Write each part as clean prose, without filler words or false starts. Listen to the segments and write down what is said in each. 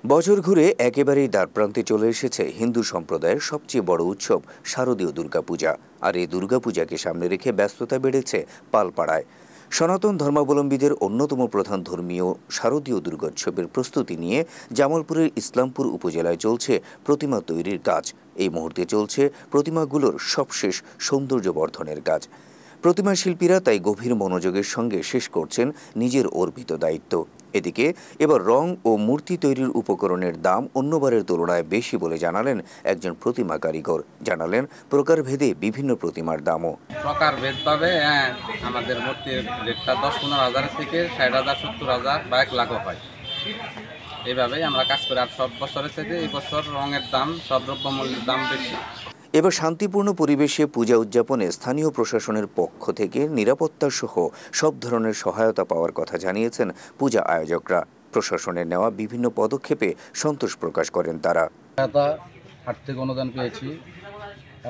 বছর ঘুরে একেবারেই দ্বারপ্রান্তে চলে এসেছে হিন্দু সম্প্রদায়ের সবচেয়ে বড় উৎসব শারদীয় দুর্গাপূজা। আর এই দুর্গাপূজাকে সামনে রেখে ব্যস্ততা বেড়েছে পালপাড়ায়। সনাতন ধর্মাবলম্বীদের অন্যতম প্রধান ধর্মীয় শারদীয় দুর্গোৎসবের প্রস্তুতি নিয়ে জামালপুরের ইসলামপুর উপজেলায় চলছে প্রতিমা তৈরির কাজ। এই মুহূর্তে চলছে প্রতিমাগুলোর সবশেষ সৌন্দর্য বর্ধনের কাজ। প্রতিমা শিল্পীরা তাই গভীর মনোযোগের সঙ্গে শেষ করছেন নিজের অর্পিত দায়িত্ব। এদিকে এবার রং ও মূর্তি তৈরির উপকরণের দাম অন্যবারের তুলনায় বেশি বলে জানালেন একজন প্রতিমা কারিগর। জানালেন প্রকারভেদে বিভিন্ন প্রতিমার দামও প্রকারভেদভাবে আমাদের মূর্তির রেটটা 10-15 হাজার থেকে 60,000, 70,000 বা 1,00,000 হয়। এইভাবেই আমরা কাজ করি। আর সব বছরের চাইতে এই বছর রঙের দাম, সব দ্রব্যমূল্যের দাম বেশি। এবার শান্তিপূর্ণ পরিবেশে পূজা উদযাপনে স্থানীয় প্রশাসনের পক্ষ থেকে নিরাপত্তা সহ সব ধরনের সহায়তা পাওয়ার কথা জানিয়েছেন পূজা আয়োজকরা। প্রশাসনের নেওয়া বিভিন্ন পদক্ষেপে সন্তোষ প্রকাশ করেন তারা। আর্থিক অনুদান পেয়েছি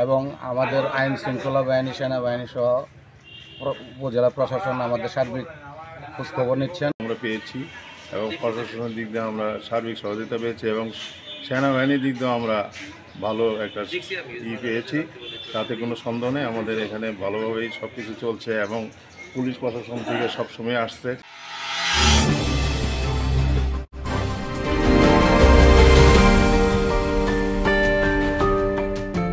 এবং আমাদের আইন শৃঙ্খলা বাহিনী, সেনাবাহিনী সহ উপজেলা প্রশাসন আমাদের সার্বিক খোঁজখবর নিচ্ছেন। আমরা পেয়েছি এবং প্রশাসনের দিক দিয়ে আমরা সার্বিক সহযোগিতা পেয়েছি এবং সেনাবাহিনীর দিক দিয়েও আমরা ভালো একটা পেয়েছি। তাতে কোনো সন্দেহ নেই, আমাদের এখানে ভালোভাবেই সব কিছু চলছে এবং পুলিশ প্রশাসন থেকে সবসময় আসছে।